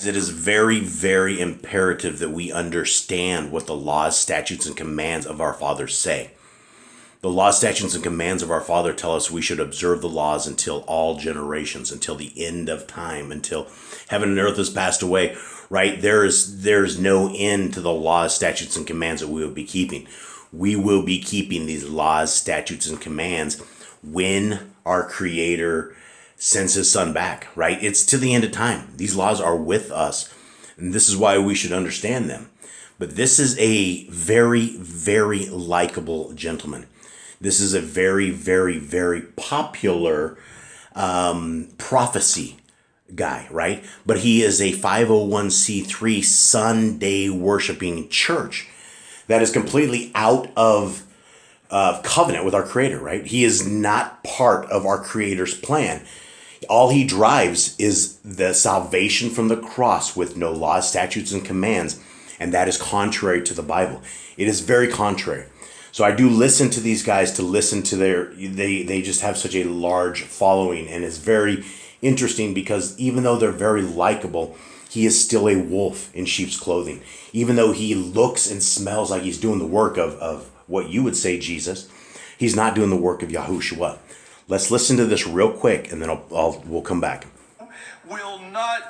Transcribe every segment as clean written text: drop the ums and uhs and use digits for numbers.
It is very, very imperative that we understand what the laws, statutes, and commands of our Father say. The laws, statutes, and commands of our Father tell us we should observe the laws until all generations, until the end of time, until heaven and earth has passed away, right? There's no end to the laws, statutes, and commands that we will be keeping. We will be keeping these laws, statutes, and commands when our Creator sends his Son back, right? It's to the end of time. These laws are with us, and this is why we should understand them. But this is a very, very likable gentleman. This is a very, very, very popular prophecy guy, right? But he is a 501c3 Sunday worshiping church that is completely out of covenant with our Creator, right? He is not part of our Creator's plan. All he drives is the salvation from the cross with no laws, statutes, and commands. And that is contrary to the Bible. It is very contrary. So I do listen to these guys to listen to they just have such a large following. And it's very interesting because even though they're very likable, he is still a wolf in sheep's clothing. Even though he looks and smells like he's doing the work of what you would say Jesus, he's not doing the work of Yahushua. Let's listen to this real quick, and then we'll come back. Will not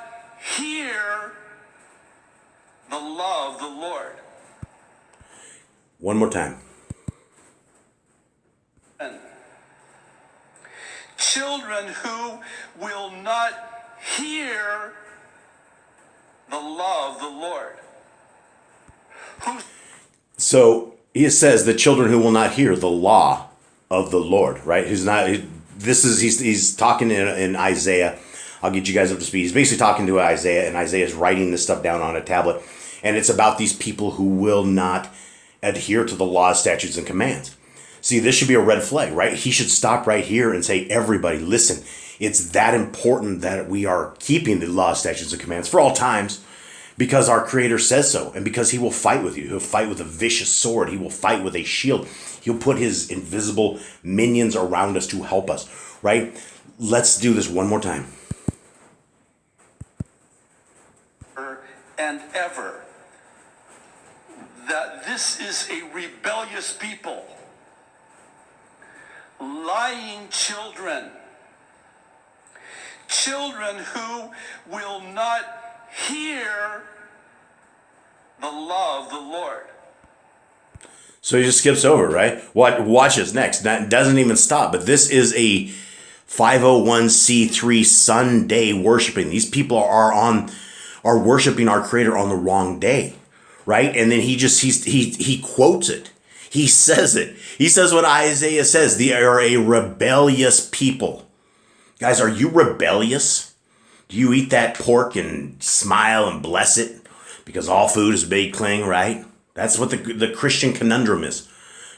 hear the law of the Lord. One more time. And children who will not hear the law of the Lord. So he says the children who will not hear the law of the Lord, right? He's talking in Isaiah. I'll get you guys up to speed. He's basically talking to Isaiah, and Isaiah is writing this stuff down on a tablet. And it's about these people who will not adhere to the laws, statutes, and commands. See, this should be a red flag, right? He should stop right here and say, everybody, listen, it's that important that we are keeping the laws, statutes, and commands for all times because our Creator says so, and because he will fight with you. He'll fight with a vicious sword. He will fight with a shield. He'll put his invisible minions around us to help us, right? Let's do this one more time. And ever. That this is a rebellious people. Lying children. Children who will not hear the law of the Lord. So he just skips over, right? Watch this next. That doesn't even stop. But this is a 501c3 Sunday worshiping. These people are worshiping our Creator on the wrong day, right? And then he quotes it. He says it. He says what Isaiah says. They are a rebellious people. Guys, are you rebellious? Do you eat that pork and smile and bless it? Because all food is baked clean, right? That's what the Christian conundrum is.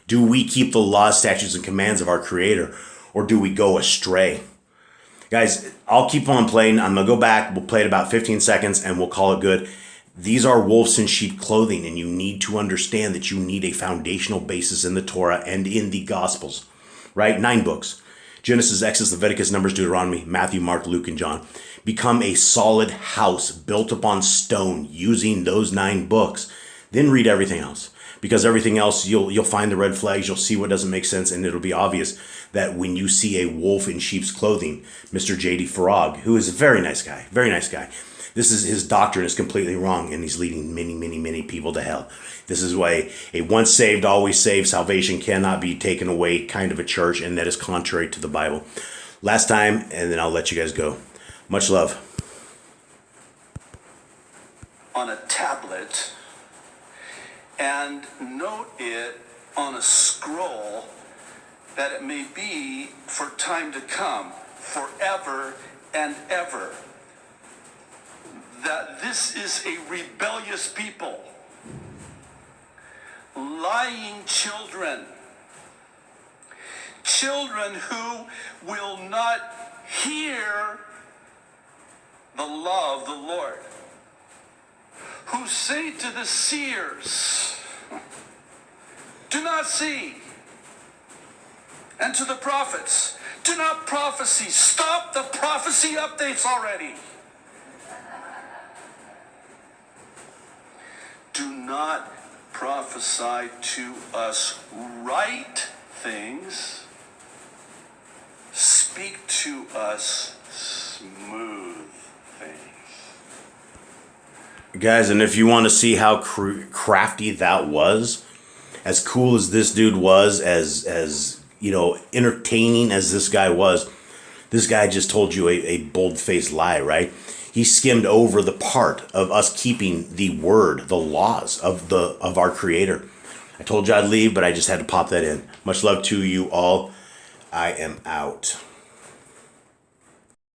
Do we keep the laws, statutes, and commands of our Creator, or do we go astray? Guys, I'll keep on playing. I'm going to go back. We'll play it about 15 seconds, and we'll call it good. These are wolves in sheep clothing, and you need to understand that you need a foundational basis in the Torah and in the Gospels, right? 9 books. Genesis, Exodus, Leviticus, Numbers, Deuteronomy, Matthew, Mark, Luke, and John. Become a solid house built upon stone using those 9 books. Then read everything else. Because everything else, you'll find the red flags, you'll see what doesn't make sense, and it'll be obvious that when you see a wolf in sheep's clothing, Mr. J.D. Farag, who is a very nice guy, his doctrine is completely wrong, and he's leading many, many, many people to hell. This is why a once saved, always saved salvation cannot be taken away kind of a church, and that is contrary to the Bible. Last time, and then I'll let you guys go. Much love. On a tablet, and note it on a scroll, that it may be for time to come, forever and ever. That this is a rebellious people, lying children, children who will not hear the law of the Lord, who say to the seers, do not see, and to the prophets, do not prophesy. Stop the prophecy updates already. not prophesy to us right things, speak to us smooth things. Guys, and if you want to see how crafty that was, as cool as this dude was, as you know, entertaining as this guy just told you a bold-faced lie, right? He skimmed over the part of us keeping the word, the laws of our Creator. I told you I'd leave, but I just had to pop that in. Much love to you all. I am out.